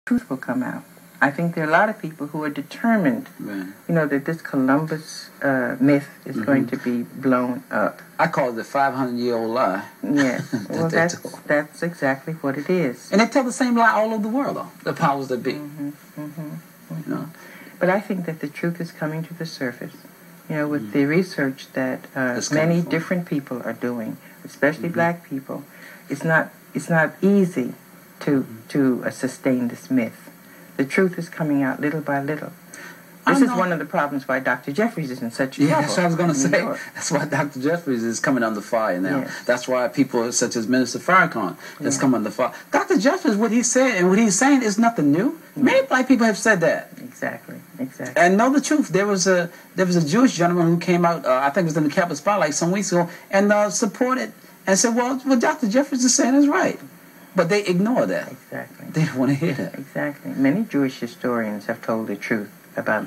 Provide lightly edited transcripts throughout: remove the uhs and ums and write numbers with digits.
truth will come out. I think there are a lot of people who are determined, that this Columbus myth is going to be blown up. I call it the 500-year-old lie. Yes, well, that's exactly what it is. And they tell the same lie all over the world, though, the powers that be. But I think that the truth is coming to the surface, with the research that many different people are doing, especially black people. It's not easy to sustain this myth. The truth is coming out little by little. This is one of the problems why Dr. Jeffries is in such trouble. Yeah, that's what I was going to say. That's why Dr. Jeffries is coming under fire now. Yes. That's why people such as Minister Farrakhan has come under fire. Dr. Jeffries, what he said and what he's saying is nothing new. Many black people have said that. Exactly. And know the truth. There was a Jewish gentleman who came out, I think it was in the Capitol Spotlight some weeks ago, and supported and said, well, what Dr. Jeffries is saying is right. But they ignore that. Exactly. They don't want to hear that. Exactly. Many Jewish historians have told the truth about,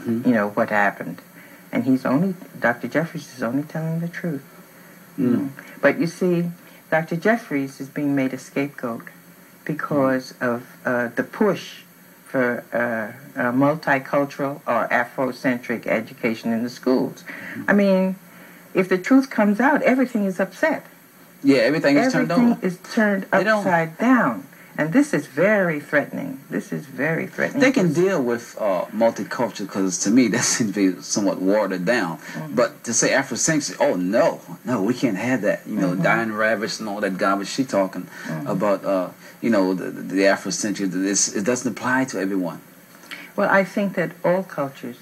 what happened. And Dr. Jeffries is only telling the truth. But you see, Dr. Jeffries is being made a scapegoat because of the push for multicultural or Afrocentric education in the schools. I mean, if the truth comes out, everything is upset. Yeah, everything is turned over. Everything is turned upside down. And this is very threatening. They can deal with multicultural because, to me, that seems to be somewhat watered down. But to say Afrocentric, oh, no, we can't have that. Diane Ravish and all that garbage she talking about, the Afrocentric. It doesn't apply to everyone. Well, I think that all cultures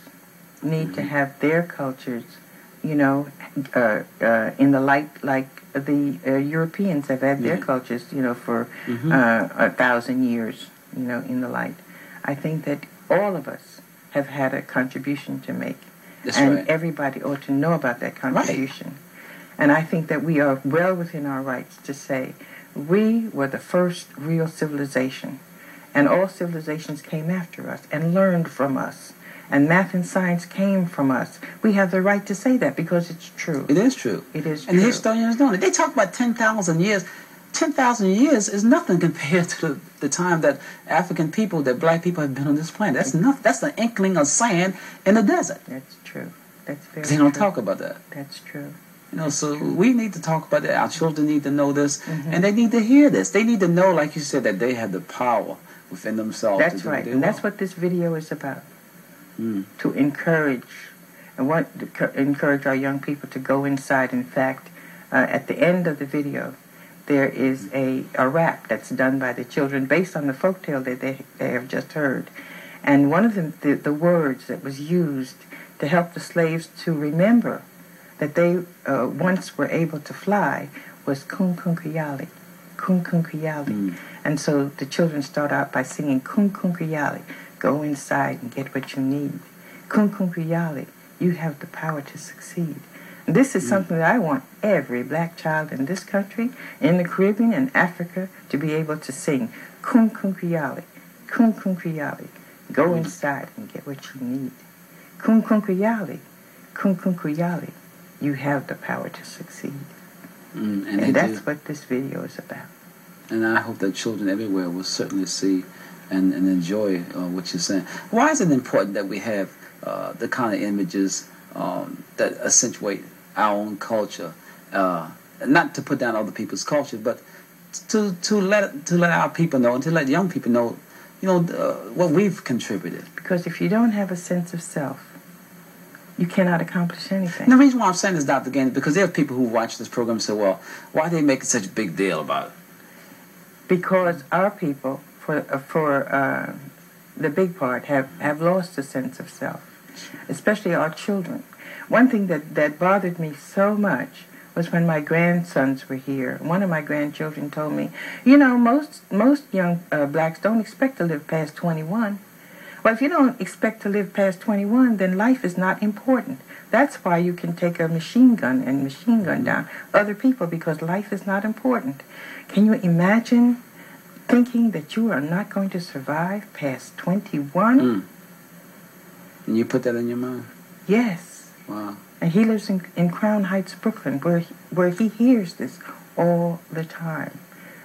need to have their cultures, in the light, like the Europeans have had their cultures, for 1,000 years, in the light. I think that all of us have had a contribution to make. That's and right. Everybody ought to know about that contribution. Right. And I think that we are well within our rights to say we were the first real civilization, and all civilizations came after us and learned from us. And math and science came from us. We have the right to say that because it's true. It is true. It is true. And the historians know it. They talk about 10,000 years. 10,000 years is nothing compared to the time that African people, that black people have been on this planet. That's nothing. That's an inkling of sand in the desert. That's true. That's very true. They don't talk about that. That's true. So we need to talk about that. Our children need to know this, and they need to hear this. They need to know, like you said, that they have the power within themselves. That's right. And that's what this video is about. To encourage our young people to go inside. In fact, at the end of the video, there is a rap that's done by the children based on the folktale that they have just heard. And one of the words that was used to help the slaves to remember that they once were able to fly was Kunkunkuyali. Kunkunkuyali. And so the children start out by singing Kunkunkuyali. Go inside and get what you need. Kunkunkuyali, you have the power to succeed. And this is something that I want every black child in this country, in the Caribbean and Africa, to be able to sing. Kunkunkuyali, Kunkunkuyali, go inside and get what you need. Kunkunkuyali, Kunkunkuyali, you have the power to succeed. And that's what this video is about. And I hope that children everywhere will certainly see and enjoy what you're saying. Why is it important that we have the kind of images that accentuate our own culture? Not to put down other people's culture, but to let our people know and to let young people know, what we've contributed. Because if you don't have a sense of self, you cannot accomplish anything. And the reason why I'm saying this, Dr. Gaynor, because there are people who watch this program and say, well, why are they making such a big deal about it? Because our people, for the big part, have lost a sense of self, especially our children. One thing that bothered me so much was when my grandsons were here. One of my grandchildren told me, most young blacks don't expect to live past 21. Well, if you don't expect to live past 21, then life is not important. That's why you can take a machine gun and machine gun down other people, because life is not important. Can you imagine thinking that you are not going to survive past 21? And you put that in your mind? Yes. Wow. And he lives in Crown Heights, Brooklyn, where he hears this all the time.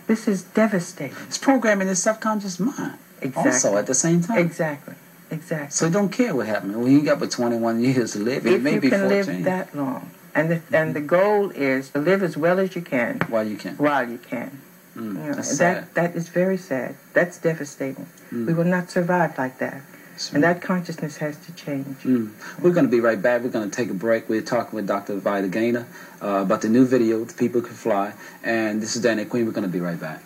This is devastating. It's programming his subconscious mind. also at the same time. Exactly. Exactly. So you don't care what happened. When you got but 21 years to live, it may be 14. If you can live that long. And the goal is to live as well as you can. While you can. While you can. That's sad. That is very sad. That's devastating. We will not survive like that. And that consciousness has to change. We're going to be right back. We're going to take a break. We're talking with Dr. Vida Gaynor about the new video, The People Can Fly. And this is Danny Queen. We're going to be right back.